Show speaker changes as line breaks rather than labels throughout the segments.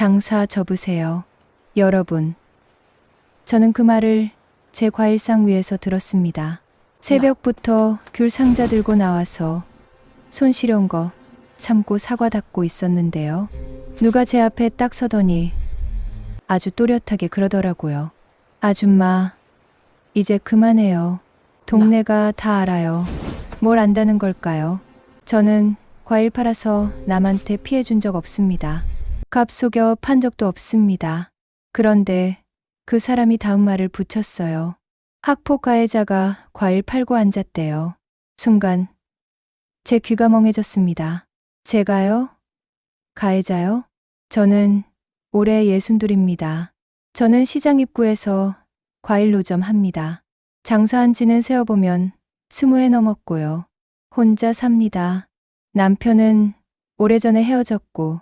장사 접으세요. 여러분. 저는 그 말을 제 과일상 위에서 들었습니다. 새벽부터 귤 상자 들고 나와서 손 시려운 거 참고 사과 닦고 있었는데요. 누가 제 앞에 딱 서더니 아주 또렷하게 그러더라고요. 아줌마, 이제 그만해요. 동네가 다 알아요. 뭘 안다는 걸까요? 저는 과일 팔아서 남한테 피해 준 적 없습니다. 값 속여 판 적도 없습니다. 그런데 그 사람이 다음 말을 붙였어요. 학폭 가해자가 과일 팔고 앉았대요. 순간 제 귀가 멍해졌습니다. 제가요? 가해자요? 저는 올해 62입니다. 저는 시장 입구에서 과일 노점 합니다. 장사한 지는 세어보면 20해 넘었고요. 혼자 삽니다. 남편은 오래전에 헤어졌고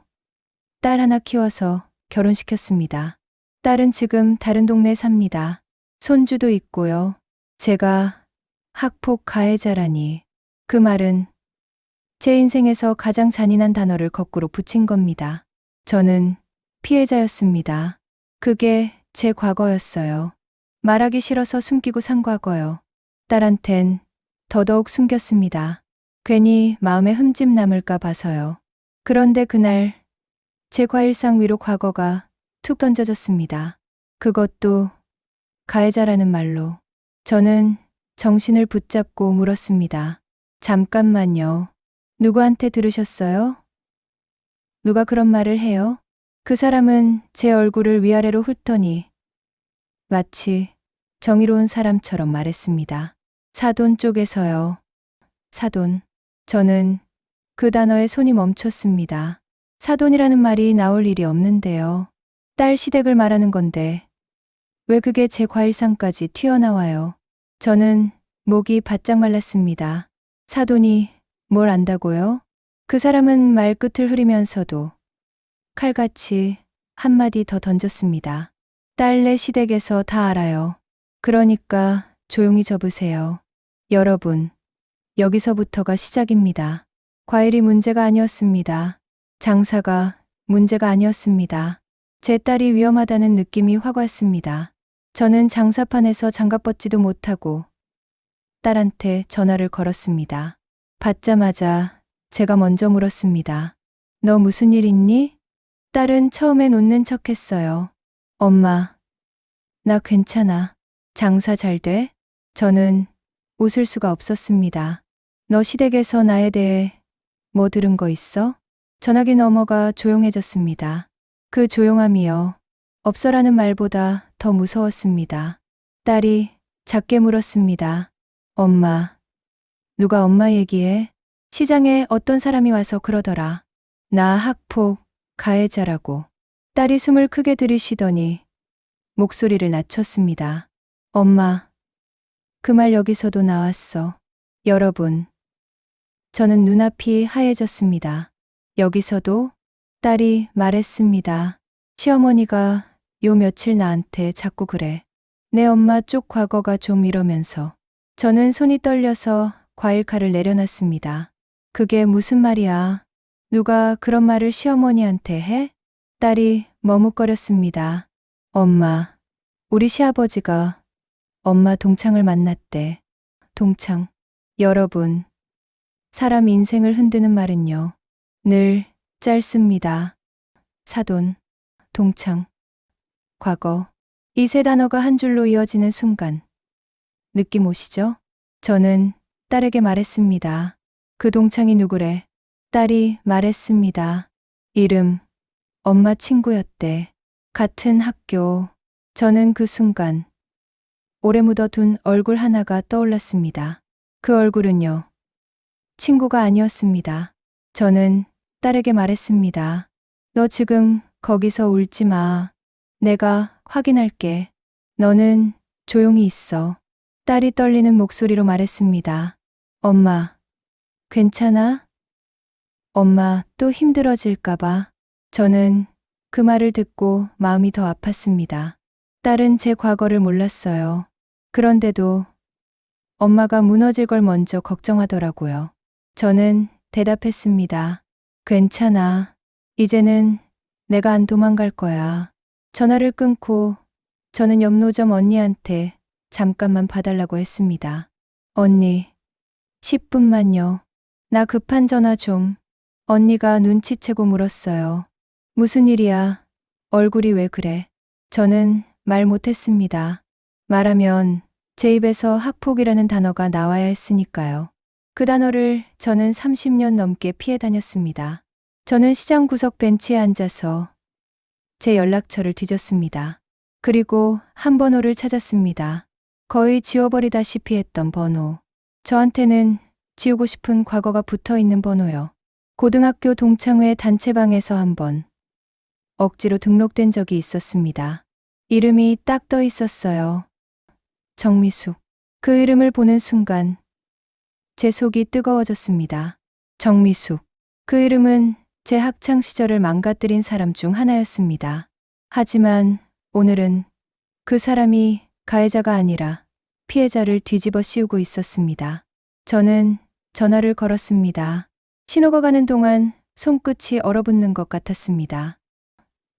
딸 하나 키워서 결혼시켰습니다. 딸은 지금 다른 동네에 삽니다. 손주도 있고요. 제가 학폭 가해자라니. 그 말은 제 인생에서 가장 잔인한 단어를 거꾸로 붙인 겁니다. 저는 피해자였습니다. 그게 제 과거였어요. 말하기 싫어서 숨기고 산 과거요. 딸한텐 더더욱 숨겼습니다. 괜히 마음에 흠집 남을까 봐서요. 그런데 그날 제 과일상 위로 과거가 툭 던져졌습니다. 그것도 가해자라는 말로. 저는 정신을 붙잡고 물었습니다. 잠깐만요. 누구한테 들으셨어요? 누가 그런 말을 해요? 그 사람은 제 얼굴을 위아래로 훑더니 마치 정의로운 사람처럼 말했습니다. 사돈 쪽에서요. 사돈. 저는 그 단어에 손이 멈췄습니다. 사돈이라는 말이 나올 일이 없는데요. 딸 시댁을 말하는 건데 왜 그게 제 과일상까지 튀어나와요? 저는 목이 바짝 말랐습니다. 사돈이 뭘 안다고요? 그 사람은 말끝을 흐리면서도 칼같이 한마디 더 던졌습니다. 딸네 시댁에서 다 알아요. 그러니까 조용히 접으세요. 여러분, 여기서부터가 시작입니다. 과일이 문제가 아니었습니다. 장사가 문제가 아니었습니다. 제 딸이 위험하다는 느낌이 확 왔습니다. 저는 장사판에서 장갑 벗지도 못하고 딸한테 전화를 걸었습니다. 받자마자 제가 먼저 물었습니다. 너 무슨 일 있니? 딸은 처음엔 웃는 척했어요. 엄마, 나 괜찮아. 장사 잘 돼? 저는 웃을 수가 없었습니다. 너 시댁에서 나에 대해 뭐 들은 거 있어? 전화기 너머가 조용해졌습니다. 그 조용함이요. 없어라는 말보다 더 무서웠습니다. 딸이 작게 물었습니다. 엄마, 누가 엄마 얘기해? 시장에 어떤 사람이 와서 그러더라. 나 학폭 가해자라고. 딸이 숨을 크게 들이쉬더니 목소리를 낮췄습니다. 엄마, 그 말 여기서도 나왔어. 여러분, 저는 눈앞이 하얘졌습니다. 여기서도? 딸이 말했습니다. 시어머니가 요 며칠 나한테 자꾸 그래. 내 엄마 쪽 과거가 좀 이러면서. 저는 손이 떨려서 과일칼을 내려놨습니다. 그게 무슨 말이야? 누가 그런 말을 시어머니한테 해? 딸이 머뭇거렸습니다. 엄마, 우리 시아버지가 엄마 동창을 만났대. 동창. 여러분, 사람 인생을 흔드는 말은요, 늘 짧습니다. 사돈, 동창, 과거. 이 세 단어가 한 줄로 이어지는 순간. 느낌 오시죠? 저는 딸에게 말했습니다. 그 동창이 누구래? 딸이 말했습니다. 이름, 엄마 친구였대. 같은 학교. 저는 그 순간 오래 묻어둔 얼굴 하나가 떠올랐습니다. 그 얼굴은요, 친구가 아니었습니다. 저는 딸에게 말했습니다. 너 지금 거기서 울지 마. 내가 확인할게. 너는 조용히 있어. 딸이 떨리는 목소리로 말했습니다. 엄마, 괜찮아? 엄마 또 힘들어질까봐. 저는 그 말을 듣고 마음이 더 아팠습니다. 딸은 제 과거를 몰랐어요. 그런데도 엄마가 무너질 걸 먼저 걱정하더라고요. 저는 대답했습니다. 괜찮아. 이제는 내가 안 도망갈 거야. 전화를 끊고 저는 옆 노점 언니한테 잠깐만 봐달라고 했습니다. 언니, 10분만요. 나 급한 전화 좀. 언니가 눈치채고 물었어요. 무슨 일이야? 얼굴이 왜 그래? 저는 말 못했습니다. 말하면 제 입에서 학폭이라는 단어가 나와야 했으니까요. 그 단어를 저는 30년 넘게 피해 다녔습니다. 저는 시장 구석 벤치에 앉아서 제 연락처를 뒤졌습니다. 그리고 한 번호를 찾았습니다. 거의 지워버리다시피 했던 번호. 저한테는 지우고 싶은 과거가 붙어 있는 번호요. 고등학교 동창회 단체방에서 한번 억지로 등록된 적이 있었습니다. 이름이 딱 떠 있었어요. 정미숙. 그 이름을 보는 순간 제 속이 뜨거워졌습니다. 정미숙. 그 이름은 제 학창 시절을 망가뜨린 사람 중 하나였습니다. 하지만 오늘은 그 사람이 가해자가 아니라 피해자를 뒤집어 씌우고 있었습니다. 저는 전화를 걸었습니다. 신호가 가는 동안 손끝이 얼어붙는 것 같았습니다.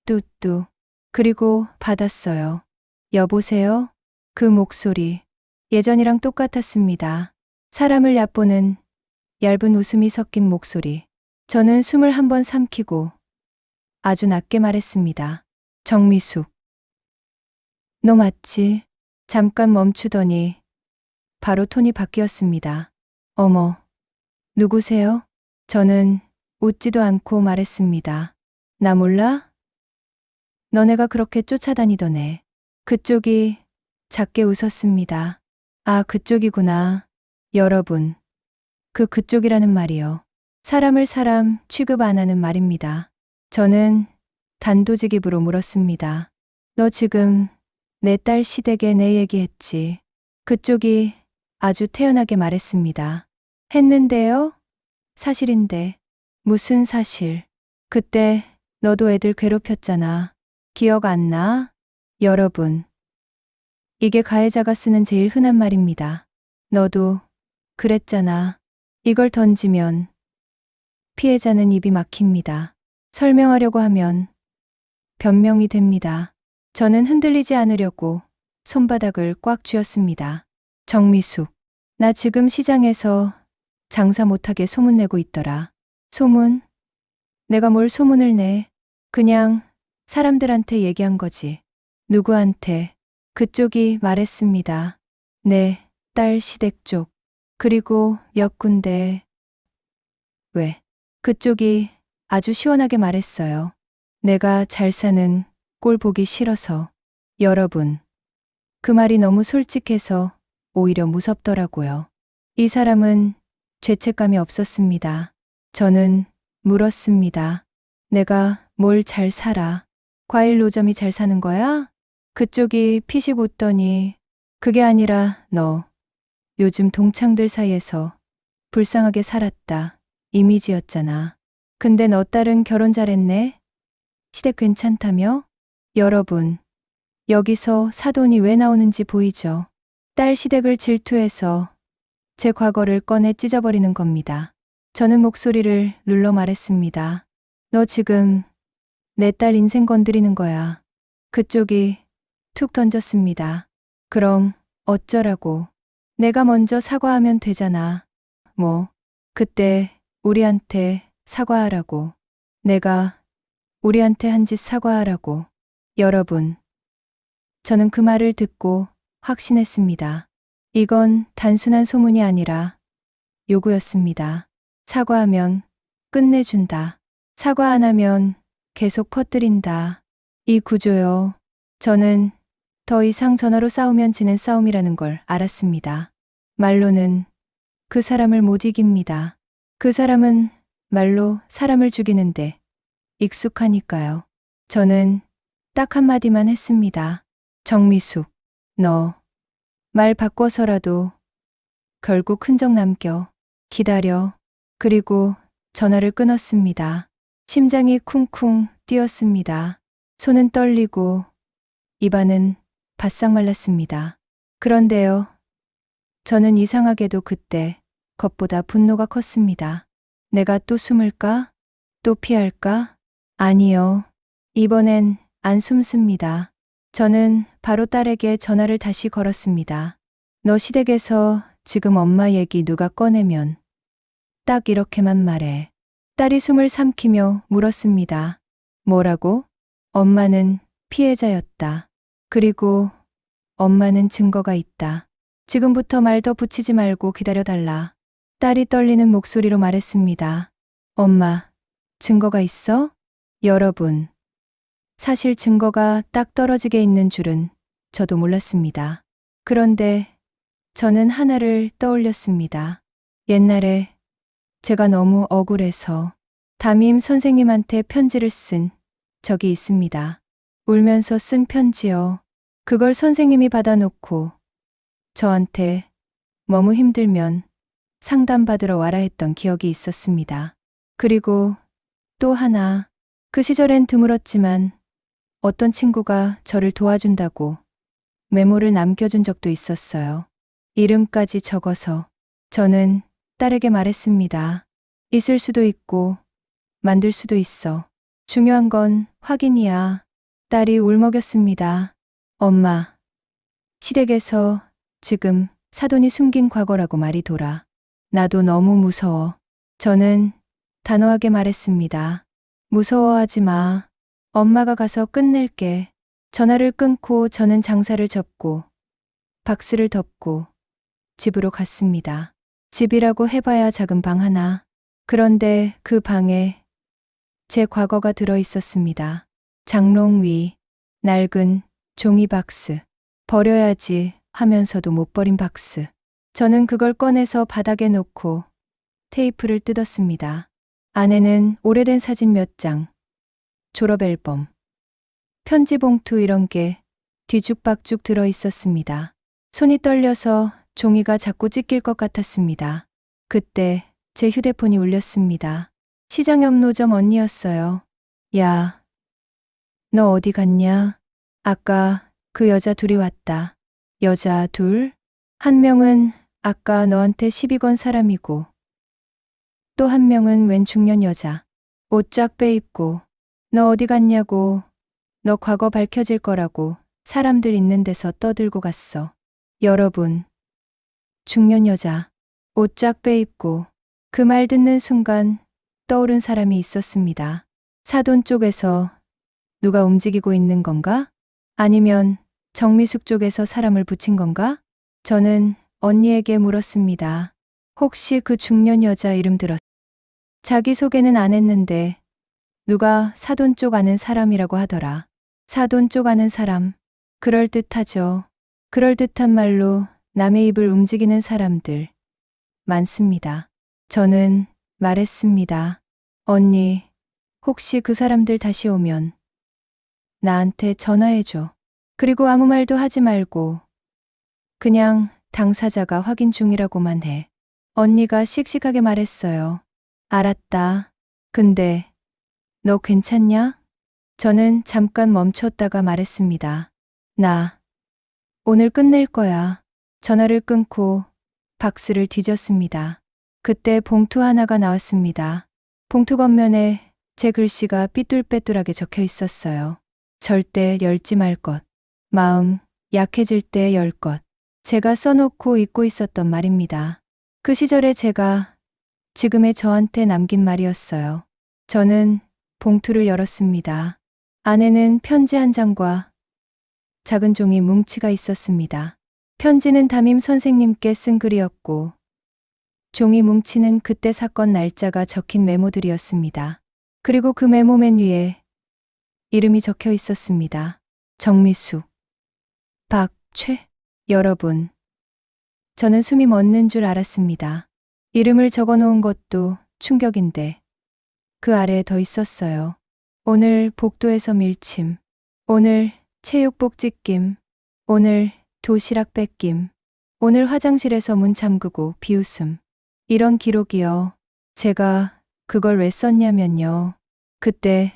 뚜뚜. 그리고 받았어요. 여보세요? 그 목소리. 예전이랑 똑같았습니다. 사람을 얕보는 얇은 웃음이 섞인 목소리. 저는 숨을 한번 삼키고 아주 낮게 말했습니다. 정미숙. 너 맞지? 잠깐 멈추더니 바로 톤이 바뀌었습니다. 어머, 누구세요? 저는 웃지도 않고 말했습니다. 나 몰라? 너네가 그렇게 쫓아다니더네. 그쪽이 작게 웃었습니다. 아, 그쪽이구나. 여러분, 그쪽이라는 말이요. 사람을 사람 취급 안 하는 말입니다. 저는 단도직입으로 물었습니다. 너 지금 내 딸 시댁에 내 얘기했지. 그쪽이 아주 태연하게 말했습니다. 했는데요? 사실인데. 무슨 사실? 그때 너도 애들 괴롭혔잖아. 기억 안 나? 여러분, 이게 가해자가 쓰는 제일 흔한 말입니다. 너도 그랬잖아. 이걸 던지면 피해자는 입이 막힙니다. 설명하려고 하면 변명이 됩니다. 저는 흔들리지 않으려고 손바닥을 꽉 쥐었습니다. 정미숙, 나 지금 시장에서 장사 못하게 소문내고 있더라. 소문? 내가 뭘 소문을 내? 그냥 사람들한테 얘기한 거지. 누구한테? 그쪽이 말했습니다. 내 딸 시댁 쪽. 그리고 몇 군데. 왜? 그쪽이 아주 시원하게 말했어요. 내가 잘 사는 꼴 보기 싫어서. 여러분, 그 말이 너무 솔직해서 오히려 무섭더라고요. 이 사람은 죄책감이 없었습니다. 저는 물었습니다. 내가 뭘 잘 살아? 과일 노점이 잘 사는 거야? 그쪽이 피식 웃더니 그게 아니라 너 요즘 동창들 사이에서 불쌍하게 살았다 이미지였잖아. 근데 너 딸은 결혼 잘했네? 시댁 괜찮다며? 여러분, 여기서 사돈이 왜 나오는지 보이죠? 딸 시댁을 질투해서 제 과거를 꺼내 찢어버리는 겁니다. 저는 목소리를 눌러 말했습니다. 너 지금 내 딸 인생 건드리는 거야. 그쪽이 툭 던졌습니다. 그럼 어쩌라고. 내가 먼저 사과하면 되잖아. 뭐, 그때 우리한테 사과하라고. 내가 우리한테 한 짓 사과하라고. 여러분, 저는 그 말을 듣고 확신했습니다. 이건 단순한 소문이 아니라 요구였습니다. 사과하면 끝내준다. 사과 안 하면 계속 퍼뜨린다. 이 구조요. 저는 더 이상 전화로 싸우면 지는 싸움이라는 걸 알았습니다. 말로는 그 사람을 못 이깁니다. 그 사람은 말로 사람을 죽이는데 익숙하니까요. 저는 딱 한마디만 했습니다. 정미숙, 너 말 바꿔서라도 결국 흔적 남겨. 기다려. 그리고 전화를 끊었습니다. 심장이 쿵쿵 뛰었습니다. 손은 떨리고 입안은 바싹 말랐습니다. 그런데요. 저는 이상하게도 그때 겁보다 분노가 컸습니다. 내가 또 숨을까? 또 피할까? 아니요. 이번엔 안 숨습니다. 저는 바로 딸에게 전화를 다시 걸었습니다. 너 시댁에서 지금 엄마 얘기 누가 꺼내면 딱 이렇게만 말해. 딸이 숨을 삼키며 물었습니다. 뭐라고? 엄마는 피해자였다. 그리고 엄마는 증거가 있다. 지금부터 말 더 붙이지 말고 기다려달라. 딸이 떨리는 목소리로 말했습니다. 엄마, 증거가 있어? 여러분, 사실 증거가 딱 떨어지게 있는 줄은 저도 몰랐습니다. 그런데 저는 하나를 떠올렸습니다. 옛날에 제가 너무 억울해서 담임 선생님한테 편지를 쓴 적이 있습니다. 울면서 쓴 편지요. 그걸 선생님이 받아놓고 저한테 너무 힘들면 상담받으러 와라 했던 기억이 있었습니다. 그리고 또 하나, 그 시절엔 드물었지만 어떤 친구가 저를 도와준다고 메모를 남겨준 적도 있었어요. 이름까지 적어서 저는 딸에게 말했습니다. 있을 수도 있고 만들 수도 있어. 중요한 건 확인이야. 딸이 울먹였습니다. 엄마, 시댁에서 지금 사돈이 숨긴 과거라고 말이 돌아. 나도 너무 무서워. 저는 단호하게 말했습니다. 무서워하지 마. 엄마가 가서 끝낼게. 전화를 끊고 저는 장사를 접고 박스를 덮고 집으로 갔습니다. 집이라고 해봐야 작은 방 하나. 그런데 그 방에 제 과거가 들어 있었습니다. 장롱 위, 낡은 종이 박스. 버려야지 하면서도 못 버린 박스. 저는 그걸 꺼내서 바닥에 놓고 테이프를 뜯었습니다. 안에는 오래된 사진 몇 장, 졸업 앨범, 편지 봉투 이런 게 뒤죽박죽 들어 있었습니다. 손이 떨려서 종이가 자꾸 찢길 것 같았습니다. 그때 제 휴대폰이 울렸습니다. 시장 옆 노점 언니였어요. 야, 너 어디 갔냐? 아까 그 여자 둘이 왔다. 여자 둘? 한 명은 아까 너한테 시비 건 사람이고 또 한 명은 웬 중년 여자. 옷 쫙 빼입고 너 어디 갔냐고, 너 과거 밝혀질 거라고 사람들 있는 데서 떠들고 갔어. 여러분, 중년 여자, 옷 쫙 빼입고 그 말 듣는 순간 떠오른 사람이 있었습니다. 사돈 쪽에서 누가 움직이고 있는 건가? 아니면 정미숙 쪽에서 사람을 붙인 건가? 저는 언니에게 물었습니다. 혹시 그 중년 여자 이름 들었어? 자기소개는 안 했는데 누가 사돈 쪽 아는 사람이라고 하더라. 사돈 쪽 아는 사람. 그럴듯하죠. 그럴듯한 말로 남의 입을 움직이는 사람들 많습니다. 저는 말했습니다. 언니, 혹시 그 사람들 다시 오면 나한테 전화해줘. 그리고 아무 말도 하지 말고 그냥 당사자가 확인 중이라고만 해. 언니가 씩씩하게 말했어요. 알았다. 근데 너 괜찮냐? 저는 잠깐 멈췄다가 말했습니다. 나 오늘 끝낼 거야. 전화를 끊고 박스를 뒤졌습니다. 그때 봉투 하나가 나왔습니다. 봉투 겉면에 제 글씨가 삐뚤빼뚤하게 적혀 있었어요. 절대 열지 말 것. 마음 약해질 때 열 것. 제가 써놓고 잊고 있었던 말입니다. 그 시절에 제가 지금의 저한테 남긴 말이었어요. 저는 봉투를 열었습니다. 안에는 편지 한 장과 작은 종이 뭉치가 있었습니다. 편지는 담임 선생님께 쓴 글이었고 종이 뭉치는 그때 사건 날짜가 적힌 메모들이었습니다. 그리고 그 메모 맨 위에 이름이 적혀 있었습니다. 정미숙, 박최. 여러분, 저는 숨이 멎는 줄 알았습니다. 이름을 적어 놓은 것도 충격인데 그 아래에 더 있었어요. 오늘 복도에서 밀침, 오늘 체육복 찢김, 오늘 도시락 뺏김, 오늘 화장실에서 문 잠그고 비웃음. 이런 기록이요. 제가 그걸 왜 썼냐면요. 그때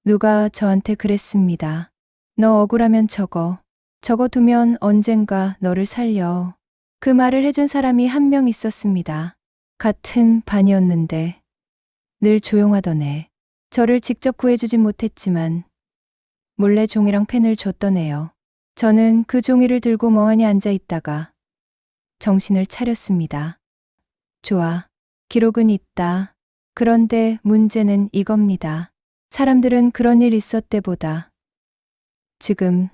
누가 저한테 그랬습니다. 너 억울하면 적어. 적어두면 언젠가 너를 살려. 그 말을 해준 사람이 한 명 있었습니다. 같은 반이었는데 늘 조용하던 애. 저를 직접 구해주진 못했지만 몰래 종이랑 펜을 줬더네요. 저는 그 종이를 들고 멍하니 앉아 있다가 정신을 차렸습니다. 좋아. 기록은 있다. 그런데 문제는 이겁니다. 사람들은 그런 일 있었대보다 지금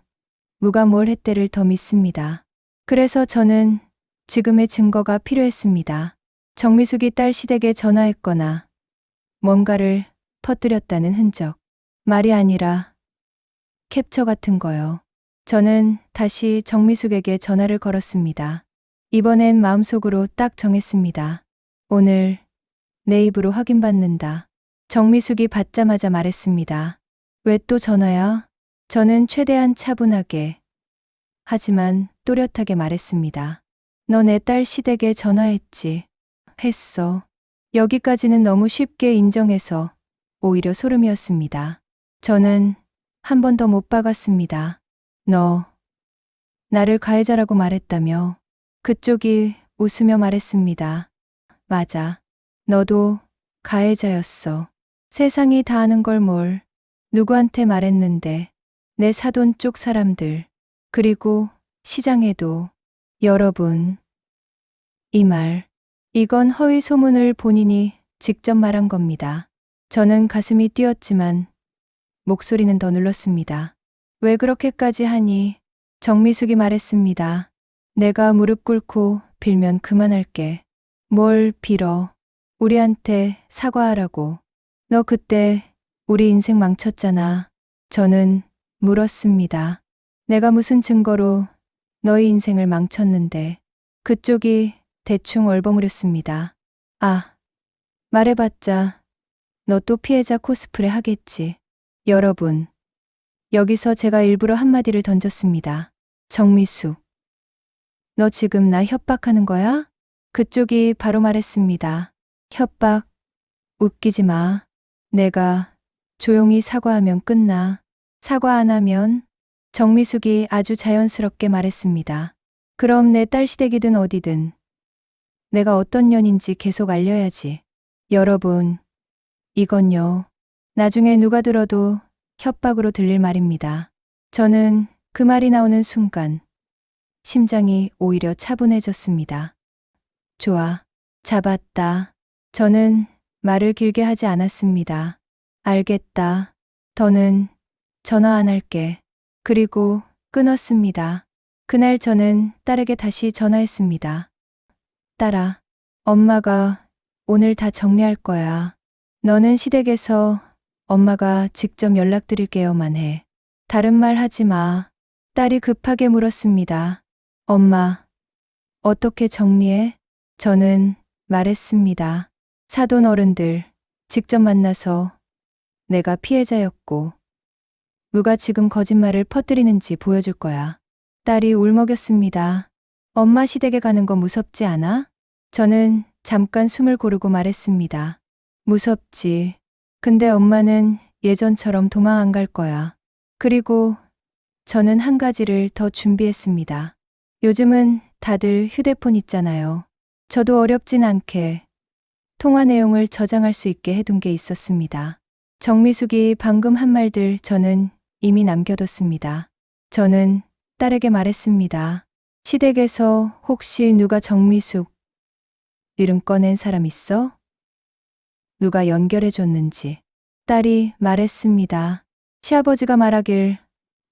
누가 뭘 했대를 더 믿습니다. 그래서 저는 지금의 증거가 필요했습니다. 정미숙이 딸 시댁에 전화했거나 뭔가를 터뜨렸다는 흔적. 말이 아니라 캡처 같은 거요. 저는 다시 정미숙에게 전화를 걸었습니다. 이번엔 마음속으로 딱 정했습니다. 오늘 내 입으로 확인받는다. 정미숙이 받자마자 말했습니다. 왜 또 전화야? 저는 최대한 차분하게 하지만 또렷하게 말했습니다. 너 내 딸 시댁에 전화했지. 했어. 여기까지는 너무 쉽게 인정해서 오히려 소름이었습니다. 저는 한 번 더 못 박았습니다. 너 나를 가해자라고 말했다며. 그쪽이 웃으며 말했습니다. 맞아. 너도 가해자였어. 세상이 다 아는 걸 뭘 누구한테 말했는데. 내 사돈 쪽 사람들 그리고 시장에도. 여러분, 이 말, 이건 허위 소문을 본인이 직접 말한 겁니다. 저는 가슴이 뛰었지만 목소리는 더 눌렀습니다. 왜 그렇게까지 하니? 정미숙이 말했습니다. 내가 무릎 꿇고 빌면 그만할게. 뭘 빌어? 우리한테 사과하라고. 너 그때 우리 인생 망쳤잖아. 저는 물었습니다. 내가 무슨 증거로 너희 인생을 망쳤는데. 그쪽이 대충 얼버무렸습니다. 아, 말해봤자 너 또 피해자 코스프레 하겠지. 여러분, 여기서 제가 일부러 한마디를 던졌습니다. 정미숙, 너 지금 나 협박하는 거야? 그쪽이 바로 말했습니다. 협박, 웃기지 마. 내가 조용히 사과하면 끝나. 사과 안 하면? 정미숙이 아주 자연스럽게 말했습니다. 그럼 내 딸 시댁이든 어디든 내가 어떤 년인지 계속 알려야지. 여러분, 이건요. 나중에 누가 들어도 협박으로 들릴 말입니다. 저는 그 말이 나오는 순간 심장이 오히려 차분해졌습니다. 좋아. 잡았다. 저는 말을 길게 하지 않았습니다. 알겠다. 더는 전화 안 할게. 그리고 끊었습니다. 그날 저는 딸에게 다시 전화했습니다. 딸아, 엄마가 오늘 다 정리할 거야. 너는 시댁에서 엄마가 직접 연락드릴게요만 해. 다른 말 하지 마. 딸이 급하게 물었습니다. 엄마, 어떻게 정리해? 저는 말했습니다. 사돈 어른들 직접 만나서 내가 피해자였고 누가 지금 거짓말을 퍼뜨리는지 보여줄 거야. 딸이 울먹였습니다. 엄마 시댁에 가는 거 무섭지 않아? 저는 잠깐 숨을 고르고 말했습니다. 무섭지. 근데 엄마는 예전처럼 도망 안 갈 거야. 그리고 저는 한 가지를 더 준비했습니다. 요즘은 다들 휴대폰 있잖아요. 저도 어렵진 않게 통화 내용을 저장할 수 있게 해둔 게 있었습니다. 정미숙이 방금 한 말들 저는 이미 남겨뒀습니다. 저는 딸에게 말했습니다. 시댁에서 혹시 누가 정미숙 이름 꺼낸 사람 있어? 누가 연결해줬는지. 딸이 말했습니다. 시아버지가 말하길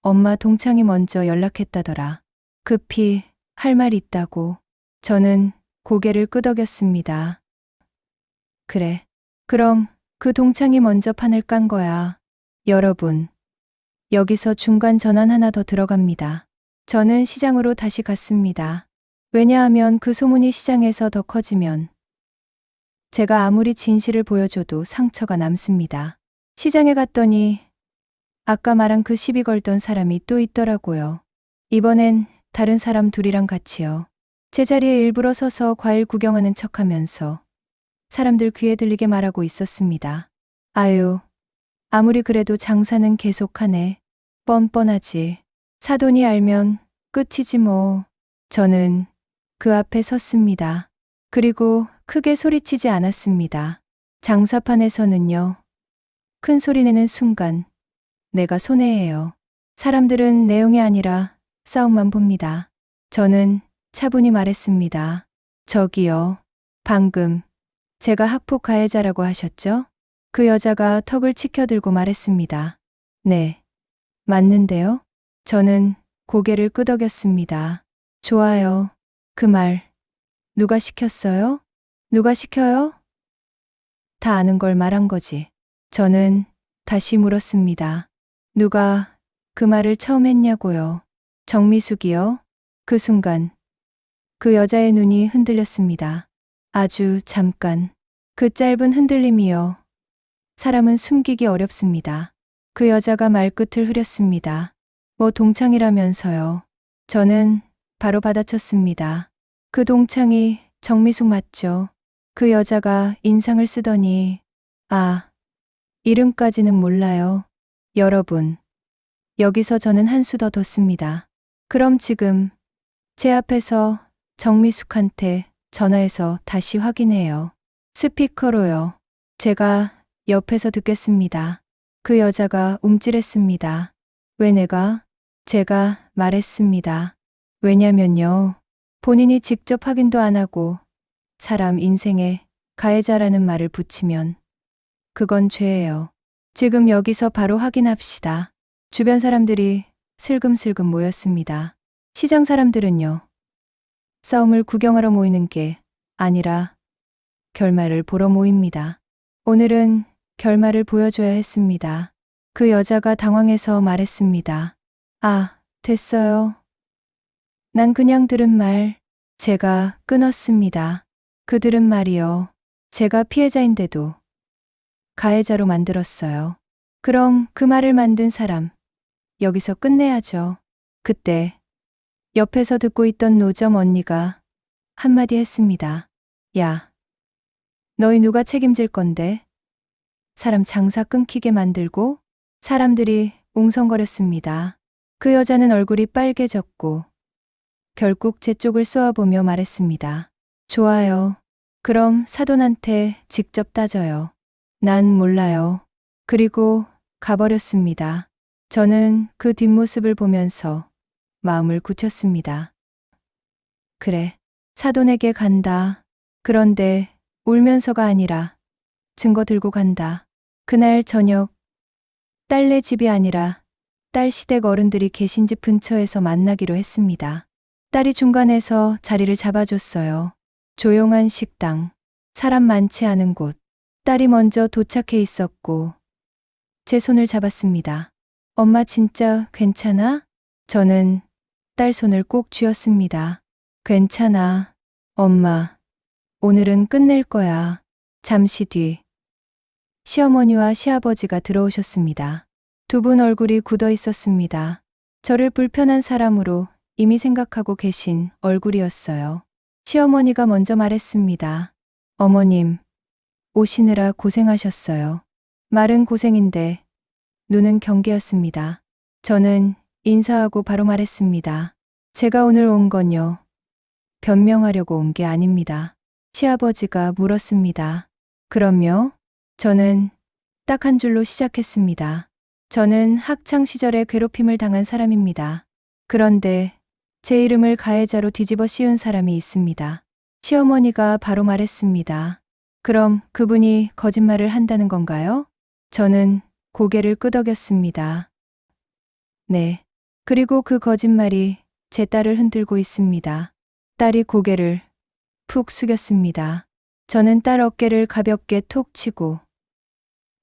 엄마 동창이 먼저 연락했다더라. 급히 할 말 있다고. 저는 고개를 끄덕였습니다. 그래. 그럼 그 동창이 먼저 판을 깐 거야. 여러분, 여기서 중간 전환 하나 더 들어갑니다. 저는 시장으로 다시 갔습니다. 왜냐하면 그 소문이 시장에서 더 커지면 제가 아무리 진실을 보여줘도 상처가 남습니다. 시장에 갔더니 아까 말한 그 시비 걸던 사람이 또 있더라고요. 이번엔 다른 사람 둘이랑 같이요. 제자리에 일부러 서서 과일 구경하는 척하면서 사람들 귀에 들리게 말하고 있었습니다. 아유, 아무리 그래도 장사는 계속하네. 뻔뻔하지. 사돈이 알면 끝이지 뭐. 저는 그 앞에 섰습니다. 그리고 크게 소리치지 않았습니다. 장사판에서는요. 큰 소리 내는 순간 내가 손해예요. 사람들은 내용이 아니라 싸움만 봅니다. 저는 차분히 말했습니다. 저기요. 방금 제가 학폭 가해자라고 하셨죠? 그 여자가 턱을 치켜들고 말했습니다. 네. 맞는데요? 저는 고개를 끄덕였습니다. 좋아요. 그 말 누가 시켰어요? 누가 시켜요? 다 아는 걸 말한 거지. 저는 다시 물었습니다. 누가 그 말을 처음 했냐고요. 정미숙이요? 그 순간 그 여자의 눈이 흔들렸습니다. 아주 잠깐. 그 짧은 흔들림이요. 사람은 숨기기 어렵습니다. 그 여자가 말끝을 흐렸습니다. 뭐 동창이라면서요. 저는 바로 받아쳤습니다. 그 동창이 정미숙 맞죠? 그 여자가 인상을 쓰더니 아, 이름까지는 몰라요. 여러분, 여기서 저는 한 수 더 뒀습니다. 그럼 지금 제 앞에서 정미숙한테 전화해서 다시 확인해요. 스피커로요. 제가 옆에서 듣겠습니다. 그 여자가 움찔했습니다. 왜 내가? 제가 말했습니다. 왜냐면요. 본인이 직접 확인도 안 하고 사람 인생에 가해자라는 말을 붙이면 그건 죄예요. 지금 여기서 바로 확인합시다. 주변 사람들이 슬금슬금 모였습니다. 시장 사람들은요. 싸움을 구경하러 모이는 게 아니라 결말을 보러 모입니다. 오늘은 결말을 보여줘야 했습니다. 그 여자가 당황해서 말했습니다. 아, 됐어요. 난 그냥 들은 말. 제가 끊었습니다. 그 들은 말이요. 제가 피해자인데도 가해자로 만들었어요. 그럼 그 말을 만든 사람, 여기서 끝내야죠. 그때 옆에서 듣고 있던 노점 언니가 한마디 했습니다. 야, 너희 누가 책임질 건데? 사람 장사 끊기게 만들고? 사람들이 웅성거렸습니다. 그 여자는 얼굴이 빨개졌고 결국 제 쪽을 쏘아보며 말했습니다. 좋아요. 그럼 사돈한테 직접 따져요. 난 몰라요. 그리고 가버렸습니다. 저는 그 뒷모습을 보면서 마음을 굳혔습니다. 그래, 사돈에게 간다. 그런데 울면서가 아니라 증거 들고 간다. 그날 저녁 딸네 집이 아니라 딸 시댁 어른들이 계신 집 근처에서 만나기로 했습니다. 딸이 중간에서 자리를 잡아줬어요. 조용한 식당, 사람 많지 않은 곳. 딸이 먼저 도착해 있었고 제 손을 잡았습니다. 엄마 진짜 괜찮아? 저는 딸 손을 꼭 쥐었습니다. 괜찮아. 엄마, 오늘은 끝낼 거야. 잠시 뒤 시어머니와 시아버지가 들어오셨습니다. 두 분 얼굴이 굳어 있었습니다. 저를 불편한 사람으로 이미 생각하고 계신 얼굴이었어요. 시어머니가 먼저 말했습니다. 어머님, 오시느라 고생하셨어요. 말은 고생인데 눈은 경계였습니다. 저는 인사하고 바로 말했습니다. 제가 오늘 온 건요. 변명하려고 온 게 아닙니다. 시아버지가 물었습니다. 그럼요? 저는 딱 한 줄로 시작했습니다. 저는 학창 시절에 괴롭힘을 당한 사람입니다. 그런데 제 이름을 가해자로 뒤집어 씌운 사람이 있습니다. 시어머니가 바로 말했습니다. 그럼 그분이 거짓말을 한다는 건가요? 저는 고개를 끄덕였습니다. 네. 그리고 그 거짓말이 제 딸을 흔들고 있습니다. 딸이 고개를 푹 숙였습니다. 저는 딸 어깨를 가볍게 톡 치고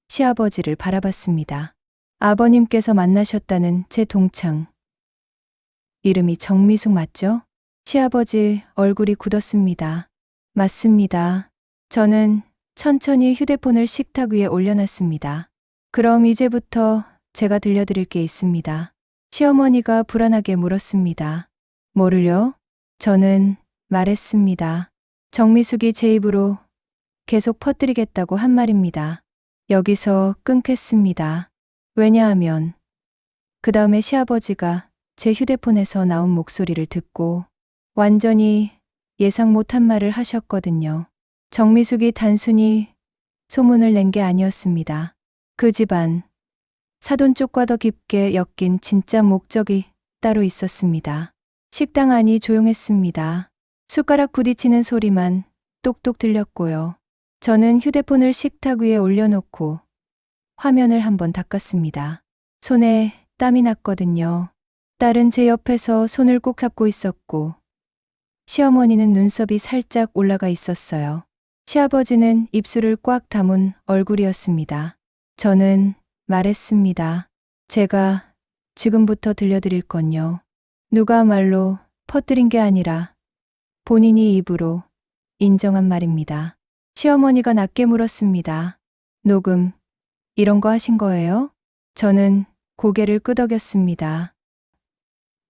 시아버지를 바라봤습니다. 아버님께서 만나셨다는 제 동창. 이름이 정미숙 맞죠? 시아버지 얼굴이 굳었습니다. 맞습니다. 저는 천천히 휴대폰을 식탁 위에 올려놨습니다. 그럼 이제부터 제가 들려드릴 게 있습니다. 시어머니가 불안하게 물었습니다. 뭐를요? 저는 말했습니다. 정미숙이 제 입으로 계속 퍼뜨리겠다고 한 말입니다. 여기서 끊겠습니다. 왜냐하면 그 다음에 시아버지가 제 휴대폰에서 나온 목소리를 듣고 완전히 예상 못한 말을 하셨거든요. 정미숙이 단순히 소문을 낸 게 아니었습니다. 그 집안 사돈 쪽과 더 깊게 엮인 진짜 목적이 따로 있었습니다. 식당 안이 조용했습니다. 숟가락 부딪히는 소리만 똑똑 들렸고요. 저는 휴대폰을 식탁 위에 올려놓고 화면을 한번 닦았습니다. 손에 땀이 났거든요. 딸은 제 옆에서 손을 꼭 잡고 있었고 시어머니는 눈썹이 살짝 올라가 있었어요. 시아버지는 입술을 꽉 다문 얼굴이었습니다. 저는 말했습니다. 제가 지금부터 들려드릴 건요. 누가 말로 퍼뜨린 게 아니라 본인이 입으로 인정한 말입니다. 시어머니가 낮게 물었습니다. 녹음, 이런 거 하신 거예요? 저는 고개를 끄덕였습니다.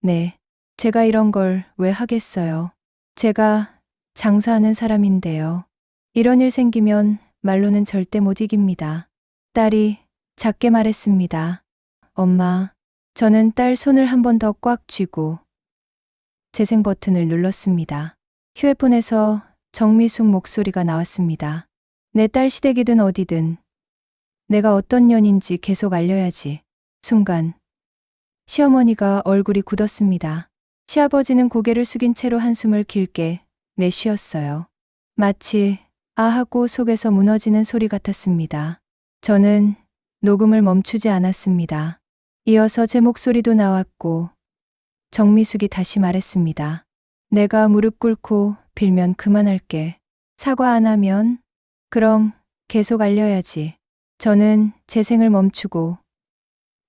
네, 제가 이런 걸 왜 하겠어요. 제가 장사하는 사람인데요. 이런 일 생기면 말로는 절대 못 이깁니다. 딸이 작게 말했습니다. 엄마, 저는 딸 손을 한 번 더 꽉 쥐고 재생 버튼을 눌렀습니다. 휴대폰에서 정미숙 목소리가 나왔습니다. 내 딸 시댁이든 어디든 내가 어떤 년인지 계속 알려야지. 순간 시어머니가 얼굴이 굳었습니다. 시아버지는 고개를 숙인 채로 한숨을 길게 내쉬었어요. 마치 아하고 속에서 무너지는 소리 같았습니다. 저는 녹음을 멈추지 않았습니다. 이어서 제 목소리도 나왔고 정미숙이 다시 말했습니다. 내가 무릎 꿇고 빌면 그만할게. 사과 안 하면 그럼 계속 알려야지. 저는 재생을 멈추고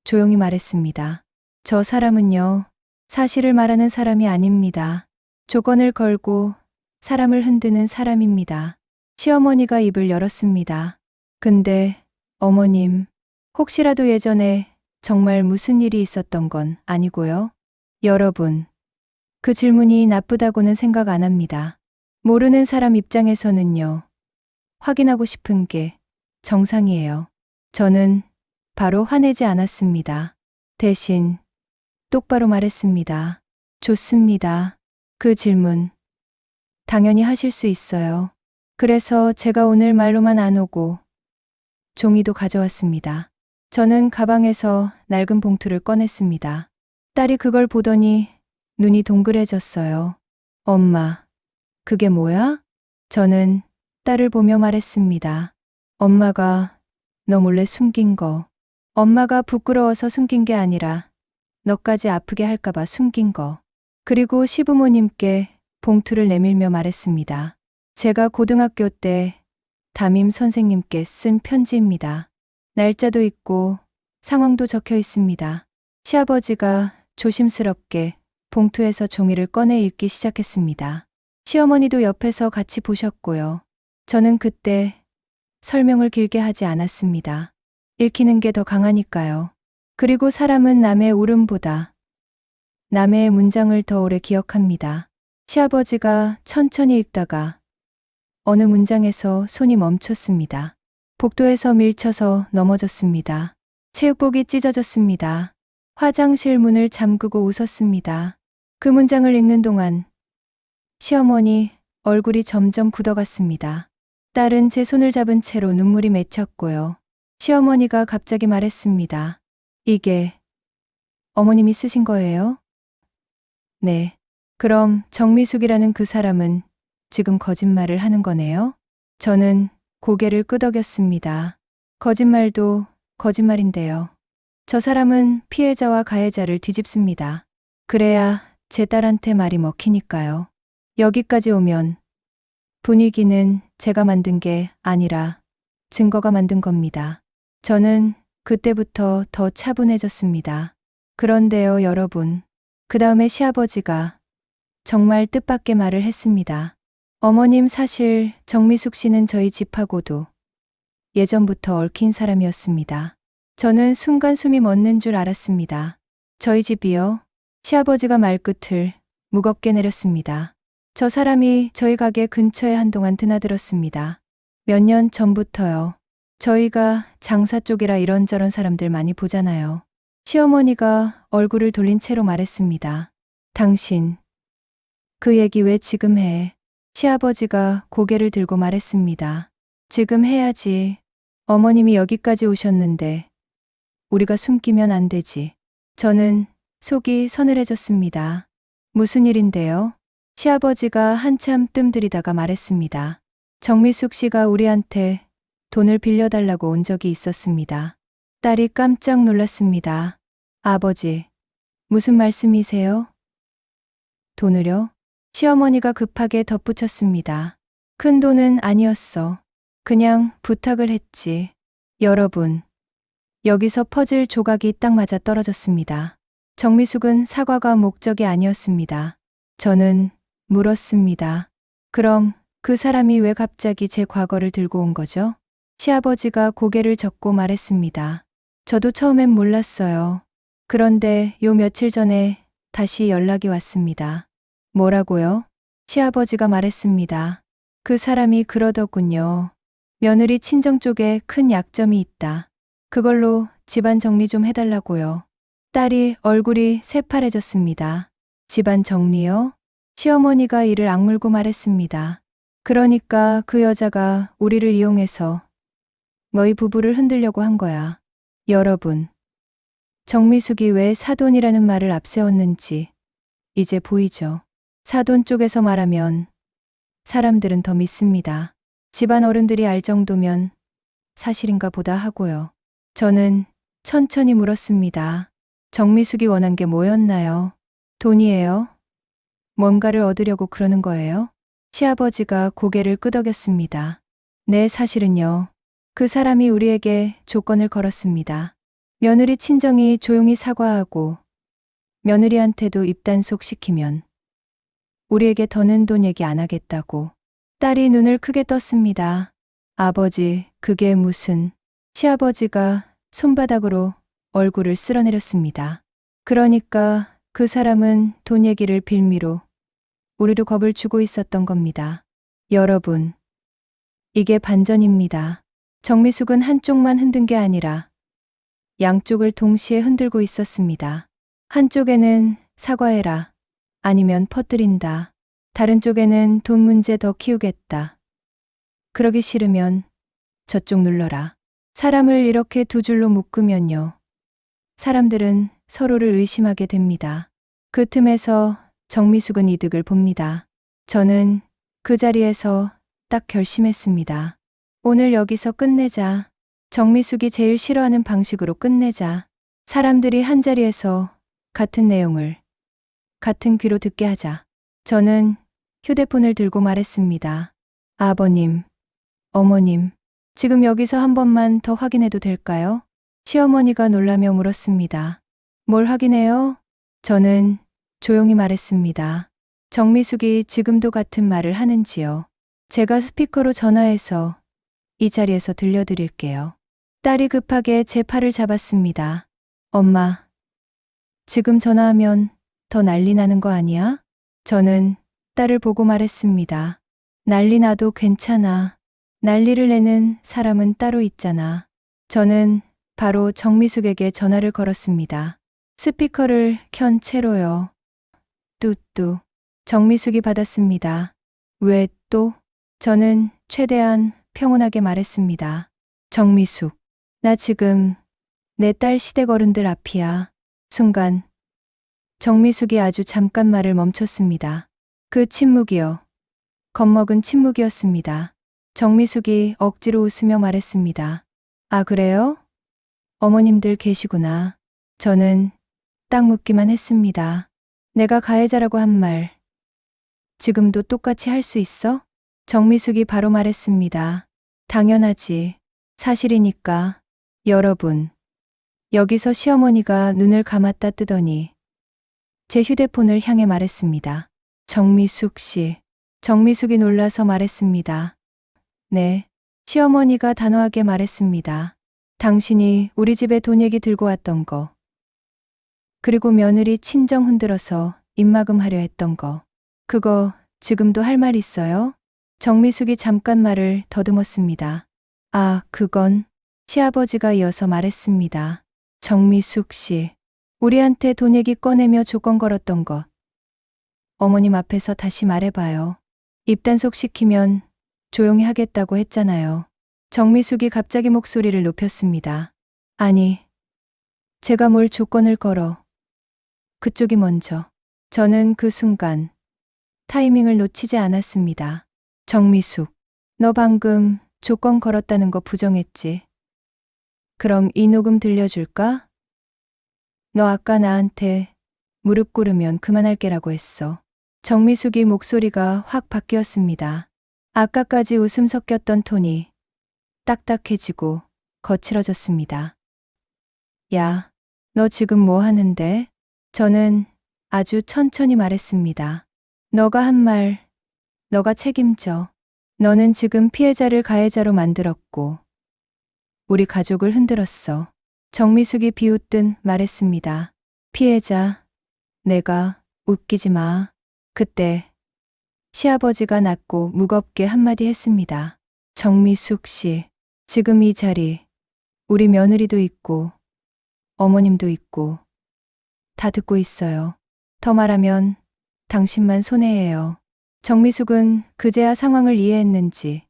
조용히 말했습니다. 저 사람은요, 사실을 말하는 사람이 아닙니다. 조건을 걸고 사람을 흔드는 사람입니다. 시어머니가 입을 열었습니다. 근데 어머님, 혹시라도 예전에 정말 무슨 일이 있었던 건 아니고요? 여러분, 그 질문이 나쁘다고는 생각 안 합니다. 모르는 사람 입장에서는요, 확인하고 싶은 게 정상이에요. 저는 바로 화내지 않았습니다. 대신 똑바로 말했습니다. 좋습니다. 그 질문 당연히 하실 수 있어요. 그래서 제가 오늘 말로만 안 오고 종이도 가져왔습니다. 저는 가방에서 낡은 봉투를 꺼냈습니다. 딸이 그걸 보더니 눈이 동그래졌어요. 엄마, 그게 뭐야? 저는 딸을 보며 말했습니다. 엄마가 너 몰래 숨긴 거. 엄마가 부끄러워서 숨긴 게 아니라 너까지 아프게 할까봐 숨긴 거. 그리고 시부모님께 봉투를 내밀며 말했습니다. 제가 고등학교 때 담임 선생님께 쓴 편지입니다. 날짜도 있고 상황도 적혀 있습니다. 시아버지가 조심스럽게 봉투에서 종이를 꺼내 읽기 시작했습니다. 시어머니도 옆에서 같이 보셨고요. 저는 그때 설명을 길게 하지 않았습니다. 읽히는 게 더 강하니까요. 그리고 사람은 남의 울음보다 남의 문장을 더 오래 기억합니다. 시아버지가 천천히 읽다가 어느 문장에서 손이 멈췄습니다. 복도에서 밀쳐서 넘어졌습니다. 체육복이 찢어졌습니다. 화장실 문을 잠그고 웃었습니다. 그 문장을 읽는 동안 시어머니 얼굴이 점점 굳어갔습니다. 딸은 제 손을 잡은 채로 눈물이 맺혔고요. 시어머니가 갑자기 말했습니다. 이게 어머님이 쓰신 거예요? 네. 그럼 정미숙이라는 그 사람은 지금 거짓말을 하는 거네요? 저는 고개를 끄덕였습니다. 거짓말도 거짓말인데요. 저 사람은 피해자와 가해자를 뒤집습니다. 그래야 제 딸한테 말이 먹히니까요. 여기까지 오면 분위기는 제가 만든 게 아니라 증거가 만든 겁니다. 저는 그때부터 더 차분해졌습니다. 그런데요, 여러분. 그 다음에 시아버지가 정말 뜻밖의 말을 했습니다. 어머님, 사실 정미숙 씨는 저희 집하고도 예전부터 얽힌 사람이었습니다. 저는 순간 숨이 멎는 줄 알았습니다. 저희 집이요? 시아버지가 말끝을 무겁게 내렸습니다. 저 사람이 저희 가게 근처에 한동안 드나들었습니다. 몇 년 전부터요. 저희가 장사 쪽이라 이런저런 사람들 많이 보잖아요. 시어머니가 얼굴을 돌린 채로 말했습니다. 당신, 그 얘기 왜 지금 해? 시아버지가 고개를 들고 말했습니다. 지금 해야지. 어머님이 여기까지 오셨는데 우리가 숨기면 안 되지. 저는 속이 서늘해졌습니다. 무슨 일인데요? 시아버지가 한참 뜸들이다가 말했습니다. 정미숙 씨가 우리한테 돈을 빌려달라고 온 적이 있었습니다. 딸이 깜짝 놀랐습니다. 아버지, 무슨 말씀이세요? 돈을요? 시어머니가 급하게 덧붙였습니다. 큰 돈은 아니었어. 그냥 부탁을 했지. 여러분, 여기서 퍼즐 조각이 딱 맞아 떨어졌습니다. 정미숙은 사과가 목적이 아니었습니다. 저는 물었습니다. 그럼 그 사람이 왜 갑자기 제 과거를 들고 온 거죠? 시아버지가 고개를 젓고 말했습니다. 저도 처음엔 몰랐어요. 그런데 요 며칠 전에 다시 연락이 왔습니다. 뭐라고요? 시아버지가 말했습니다. 그 사람이 그러더군요. 며느리 친정 쪽에 큰 약점이 있다. 그걸로 집안 정리 좀 해달라고요. 딸이 얼굴이 새파래졌습니다. 집안 정리요? 시어머니가 이를 악물고 말했습니다. 그러니까 그 여자가 우리를 이용해서 너희 부부를 흔들려고 한 거야. 여러분, 정미숙이 왜 사돈이라는 말을 앞세웠는지 이제 보이죠. 사돈 쪽에서 말하면 사람들은 더 믿습니다. 집안 어른들이 알 정도면 사실인가 보다 하고요. 저는 천천히 물었습니다. 정미숙이 원한 게 뭐였나요? 돈이에요? 뭔가를 얻으려고 그러는 거예요? 시아버지가 고개를 끄덕였습니다. 네, 사실은요. 그 사람이 우리에게 조건을 걸었습니다. 며느리 친정이 조용히 사과하고 며느리한테도 입단속 시키면 우리에게 더는 돈 얘기 안 하겠다고. 딸이 눈을 크게 떴습니다. 아버지, 그게 무슨... 시아버지가 손바닥으로 얼굴을 쓸어내렸습니다. 그러니까 그 사람은 돈 얘기를 빌미로 우리도 겁을 주고 있었던 겁니다. 여러분, 이게 반전입니다. 정미숙은 한쪽만 흔든 게 아니라 양쪽을 동시에 흔들고 있었습니다. 한쪽에는 사과해라, 아니면 퍼뜨린다. 다른 쪽에는 돈 문제 더 키우겠다. 그러기 싫으면 저쪽 눌러라. 사람을 이렇게 두 줄로 묶으면요. 사람들은 서로를 의심하게 됩니다. 그 틈에서 정미숙은 이득을 봅니다. 저는 그 자리에서 딱 결심했습니다. 오늘 여기서 끝내자. 정미숙이 제일 싫어하는 방식으로 끝내자. 사람들이 한자리에서 같은 내용을 같은 귀로 듣게 하자. 저는 휴대폰을 들고 말했습니다. 아버님, 어머님, 지금 여기서 한 번만 더 확인해도 될까요? 시어머니가 놀라며 물었습니다. 뭘 확인해요? 저는 조용히 말했습니다. 정미숙이 지금도 같은 말을 하는지요. 제가 스피커로 전화해서 이 자리에서 들려드릴게요. 딸이 급하게 제 팔을 잡았습니다. 엄마, 지금 전화하면 더 난리 나는 거 아니야? 저는 딸을 보고 말했습니다. 난리 나도 괜찮아. 난리를 내는 사람은 따로 있잖아. 저는 바로 정미숙에게 전화를 걸었습니다. 스피커를 켠 채로요. 뚜뚜. 정미숙이 받았습니다. 왜 또? 저는 최대한 평온하게 말했습니다. 정미숙, 나 지금 내 딸 시댁 어른들 앞이야. 순간 정미숙이 아주 잠깐 말을 멈췄습니다. 그 침묵이요. 겁먹은 침묵이었습니다. 정미숙이 억지로 웃으며 말했습니다. 아, 그래요? 어머님들 계시구나. 저는 딱 묻기만 했습니다. 내가 가해자라고 한 말, 지금도 똑같이 할 수 있어? 정미숙이 바로 말했습니다. 당연하지. 사실이니까. 여러분, 여기서 시어머니가 눈을 감았다 뜨더니 제 휴대폰을 향해 말했습니다. 정미숙 씨. 정미숙이 놀라서 말했습니다. 네. 시어머니가 단호하게 말했습니다. 당신이 우리 집에 돈 얘기 들고 왔던 거. 그리고 며느리 친정 흔들어서 입막음 하려 했던 거. 그거 지금도 할 말 있어요? 정미숙이 잠깐 말을 더듬었습니다. 아, 그건... 시아버지가 이어서 말했습니다. 정미숙 씨. 우리한테 돈 얘기 꺼내며 조건 걸었던 것. 어머님 앞에서 다시 말해봐요. 입단속 시키면 조용히 하겠다고 했잖아요. 정미숙이 갑자기 목소리를 높였습니다. 아니, 제가 뭘 조건을 걸어. 그쪽이 먼저. 저는 그 순간 타이밍을 놓치지 않았습니다. 정미숙, 너 방금 조건 걸었다는 거 부정했지? 그럼 이 녹음 들려줄까? 너 아까 나한테 무릎 꿇으면 그만할게라고 했어. 정미숙이 목소리가 확 바뀌었습니다. 아까까지 웃음 섞였던 톤이 딱딱해지고 거칠어졌습니다. 야, 너 지금 뭐 하는데? 저는 아주 천천히 말했습니다. 너가 한 말, 너가 책임져. 너는 지금 피해자를 가해자로 만들었고, 우리 가족을 흔들었어. 정미숙이 비웃듯 말했습니다. 피해자, 내가 웃기지 마. 그때 시아버지가 낮고 무겁게 한마디 했습니다. 정미숙 씨, 지금 이 자리, 우리 며느리도 있고, 어머님도 있고, 다 듣고 있어요. 더 말하면 당신만 손해예요. 정미숙은 그제야 상황을 이해했는지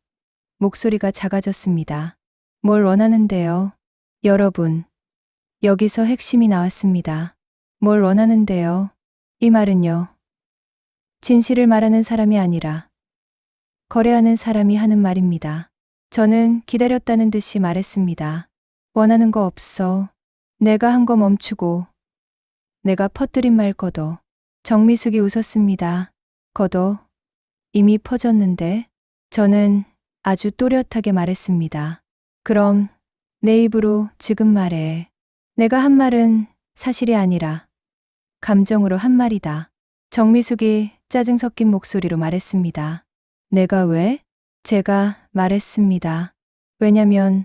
목소리가 작아졌습니다. 뭘 원하는데요? 여러분, 여기서 핵심이 나왔습니다. 뭘 원하는데요? 이 말은요. 진실을 말하는 사람이 아니라 거래하는 사람이 하는 말입니다. 저는 기다렸다는 듯이 말했습니다. 원하는 거 없어. 내가 한 거 멈추고 내가 퍼뜨린 말 걷어. 정미숙이 웃었습니다. 걷어. 이미 퍼졌는데. 저는 아주 또렷하게 말했습니다. 그럼 내 입으로 지금 말해. 내가 한 말은 사실이 아니라 감정으로 한 말이다. 정미숙이 짜증 섞인 목소리로 말했습니다. 내가 왜? 제가 말했습니다. 왜냐면